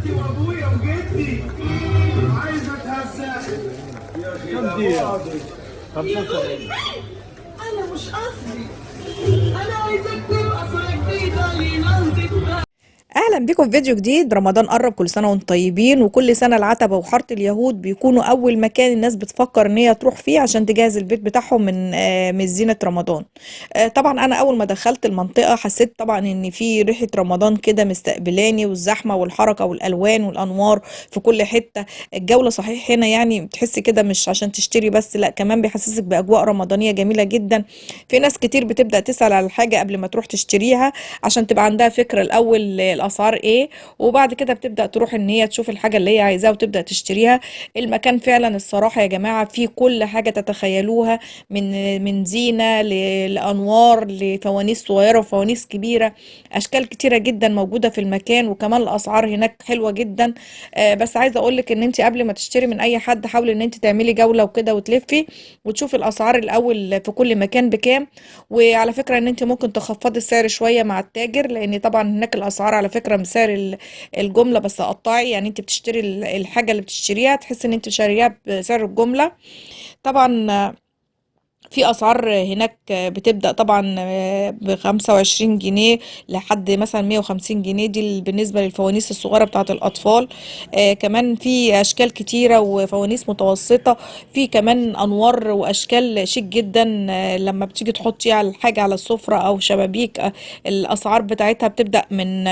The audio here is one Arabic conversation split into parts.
وخالتي وابويا وجدي. عايزه اتهزق يا اخي. كم دقيقة؟ 75. انا مش قصدي، انا عايزك تبقى صاحبتي لنهضة. اهلا بكم في فيديو جديد. رمضان قرب، كل سنه وانتم طيبين. وكل سنه العتبه وحاره اليهود بيكونوا اول مكان الناس بتفكر ان هي تروح فيه عشان تجهز البيت بتاعهم من زينه رمضان. طبعا انا اول ما دخلت المنطقه حسيت طبعا ان في ريحه رمضان كده مستقبلاني، والزحمه والحركه والالوان والانوار في كل حته. الجوله صحيح هنا يعني بتحس كده مش عشان تشتري بس، لا كمان بيحسسك باجواء رمضانيه جميله جدا. في ناس كتير بتبدا تسال على الحاجه قبل ما تروح تشتريها عشان تبقى عندها فكره الاول الاسعار ايه، وبعد كده بتبدا تروح ان هي تشوف الحاجه اللي هي عايزاها وتبدا تشتريها. المكان فعلا الصراحه يا جماعه فيه كل حاجه تتخيلوها، من زينه لانوار لفوانيس صغيره وفوانيس كبيره. اشكال كتيره جدا موجوده في المكان، وكمان الاسعار هناك حلوه جدا. بس عايزه اقول لك ان انت قبل ما تشتري من اي حد حاولي ان انت تعملي جوله وكده وتلفي وتشوفي الاسعار الاول في كل مكان بكام. وعلى فكره ان انت ممكن تخفضي السعر شويه مع التاجر، لان طبعا هناك الاسعار على فكره من سعر الجمله بس قطعي. يعني انت بتشتري الحاجه اللي بتشتريها تحس ان انت شاريها بسعر الجمله. طبعا في اسعار هناك بتبدأ طبعا ب25 جنيه لحد مثلا 150 جنيه، دي بالنسبة للفوانيس الصغيرة بتاعة الاطفال. كمان في اشكال كتيرة وفوانيس متوسطة، في كمان انوار واشكال شيك جدا. لما بتيجي تحطي على الحاجة على السفرة او شبابيك، الاسعار بتاعتها بتبدأ من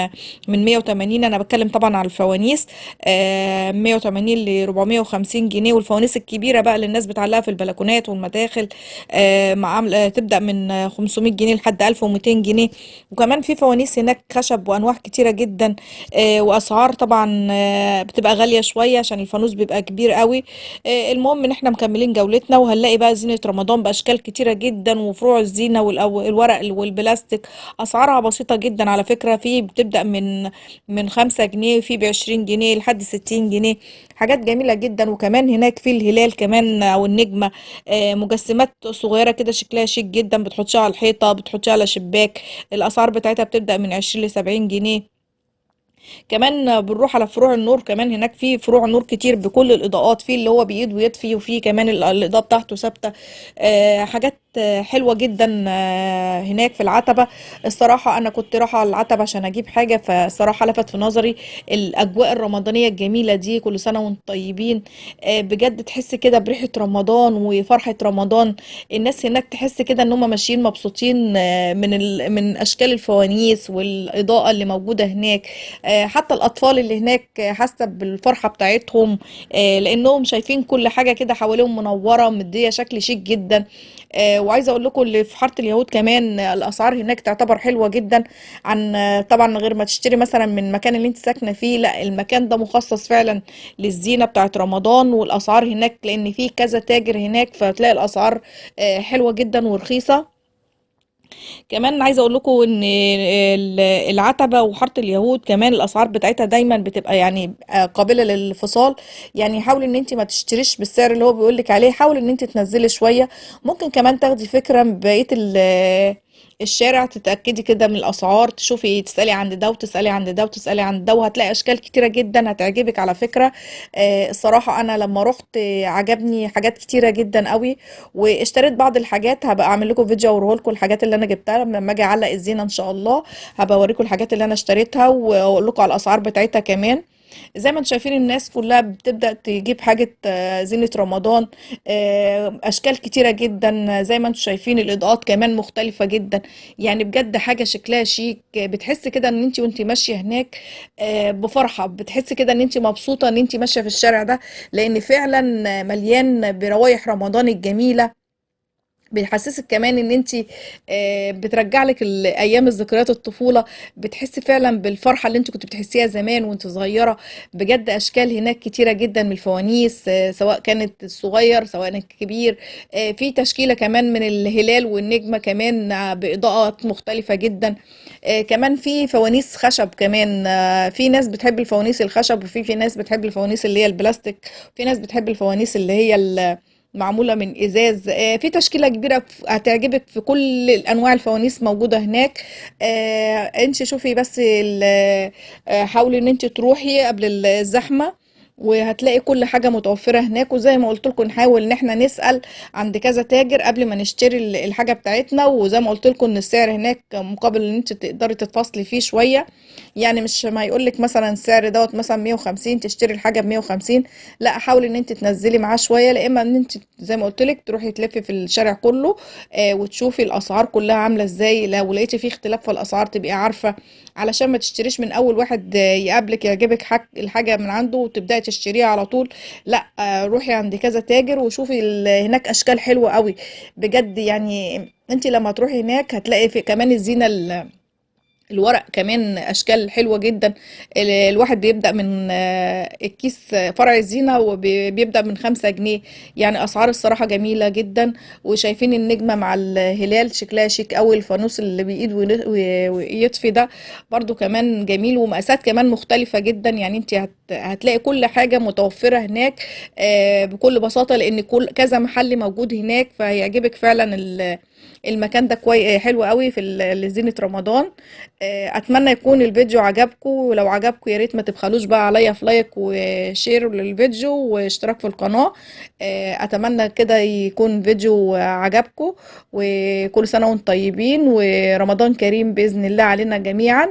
180. انا بتكلم طبعا على الفوانيس 180 ل 450 جنيه. والفوانيس الكبيرة بقى اللي الناس بتعلقها في البلكونات والمداخل تبدأ من 500 جنيه لحد 1200 جنيه. وكمان في فوانيس هناك خشب وأنواع كتيرة جدا. وأسعار طبعا بتبقى غالية شوية عشان الفانوس بيبقى كبير قوي. المهم ان احنا مكملين جولتنا، وهنلاقي بقى زينة رمضان بأشكال كتيرة جدا، وفروع الزينة والورق والبلاستيك أسعارها بسيطة جدا على فكرة. في بتبدأ من 5 جنيه، وفي ب20 جنيه لحد 60 جنيه. حاجات جميلة جدا. وكمان هناك في الهلال كمان أو النجمة، مجسمات صغيرة كده شكلها شيك جدا، بتحطيها على الحيطة، بتحطيها على شباك. الأسعار بتاعتها بتبدأ من 20 ل70 جنيه. كمان بنروح على فروع النور، كمان هناك في فروع نور كتير بكل الإضاءات، في اللي هو بإيد ويطفي، وفي كمان الإضاءة بتاعته ثابتة. حاجات حلوة جدا هناك في العتبة. الصراحة أنا كنت رايحة على العتبة عشان أجيب حاجة، فالصراحة لفت في نظري الأجواء الرمضانية الجميلة دي. كل سنة وانتم طيبين. بجد تحس كده بريحة رمضان وفرحة رمضان. الناس هناك تحس كده ان هم ماشيين مبسوطين من اشكال الفوانيس والاضاءة اللي موجودة هناك. حتى الاطفال اللي هناك حاسة بالفرحة بتاعتهم، لانهم شايفين كل حاجة كده حواليهم منورة مدية شكل شيك جدا. وعايزه اقول لكم اللي في حاره اليهود كمان الاسعار هناك تعتبر حلوه جدا. عن طبعا غير ما تشتري مثلا من المكان اللي انت ساكنه فيه، لا المكان ده مخصص فعلا للزينه بتاعت رمضان. والاسعار هناك لان في كذا تاجر هناك، فتلاقي الاسعار حلوه جدا ورخيصه. كمان عايزه اقول لكم ان العتبه وحاره اليهود كمان الاسعار بتاعتها دايما بتبقى يعني قابله للانفصال. يعني حاول ان انت ما تشتريش بالسعر اللي هو بيقول لك عليه، حاول ان انت تنزلي شويه. ممكن كمان تاخدي فكره من بقيه الشارع، تتأكدي كده من الأسعار، تشوفي تسألي عند ده وتسألي عند ده وتسألي عند ده، وهتلاقي أشكال كتيرة جدا هتعجبك على فكرة. الصراحة أنا لما رحت عجبني حاجات كتيرة جدا قوي، واشتريت بعض الحاجات. هبقى أعمل لكم فيديو أوريه لكم الحاجات اللي أنا جبتها لما أجي أعلق الزينة إن شاء الله. هبقى أوريكم الحاجات اللي أنا اشتريتها وأقول لكم على الأسعار بتاعتها كمان. زي ما انتم شايفين الناس كلها بتبدأ تجيب حاجة زينة رمضان. أشكال كتيرة جدا زي ما انتم شايفين. الإضاءات كمان مختلفة جدا. يعني بجد حاجة شكلها شيك. بتحس كده ان انت وانت ماشية هناك بفرحة، بتحس كده ان انت مبسوطة ان انت ماشية في الشارع ده، لأن فعلا مليان بروايح رمضان الجميلة. بيحسسك كمان ان انت بترجع لك ايام الذكريات الطفوله. بتحسي فعلا بالفرحه اللي انت كنت بتحسيها زمان وانت صغيره. بجد اشكال هناك كتيره جدا من الفوانيس، سواء كانت الصغير سواء الكبير. في تشكيله كمان من الهلال والنجمه كمان باضاءات مختلفه جدا. كمان في فوانيس خشب كمان. في ناس بتحب الفوانيس الخشب، وفي ناس بتحب الفوانيس اللي هي البلاستيك، في ناس بتحب الفوانيس اللي هي معمولة من ازاز. في تشكيلة كبيرة هتعجبك، في كل الانواع الفوانيس موجودة هناك. انت شوفي بس حاولي ان انت تروحي قبل الزحمة، وهتلاقي كل حاجة متوفرة هناك. وزي ما قلت لكم نحاول ان احنا نسأل عند كذا تاجر قبل ما نشتري الحاجة بتاعتنا. وزي ما قلت لكم ان السعر هناك مقابل ان انت تقدري تتفاصلي فيه شوية، يعني مش ما يقولك مثلا السعر دوت مثلا 150 تشتري الحاجة ب150، لا حاولي ان انت تنزلي معاه شوية. لا اما ان انت زي ما قلت لك تروحي تلفي في الشارع كله وتشوفي الاسعار كلها عاملة ازاي. لو لقيتي فيه اختلاف في الاسعار تبقي عارفة، علشان ما تشتريش من اول واحد يقابلك يعجبك الحاجة من عنده وتبدأي تشتريها على طول. لا روحي عند كذا تاجر وشوفي هناك اشكال حلوة قوي بجد. يعني انت لما تروحي هناك هتلاقي في كمان الزينة الورق كمان اشكال حلوه جدا. الواحد بيبدا من الكيس فرع الزينه وبيبدا من 5 جنيه. يعني اسعار الصراحه جميله جدا. وشايفين النجمه مع الهلال شكلها شيك قوي. الفانوس اللي بايد ويطفي ده برضو كمان جميل، ومقاسات كمان مختلفه جدا. يعني انت هتلاقي كل حاجه متوفره هناك بكل بساطه، لان كل كذا محل موجود هناك، فهيعجبك فعلا المكان ده حلو قوي في لزينة رمضان. اتمنى يكون الفيديو عجبكم، ولو عجبكم يا ريت ما تبخلوش بقى عليا في لايك وشير للفيديو واشتراك في القناة. اتمنى كده يكون فيديو عجبكم، وكل سنة وانتم طيبين ورمضان كريم بإذن الله علينا جميعا.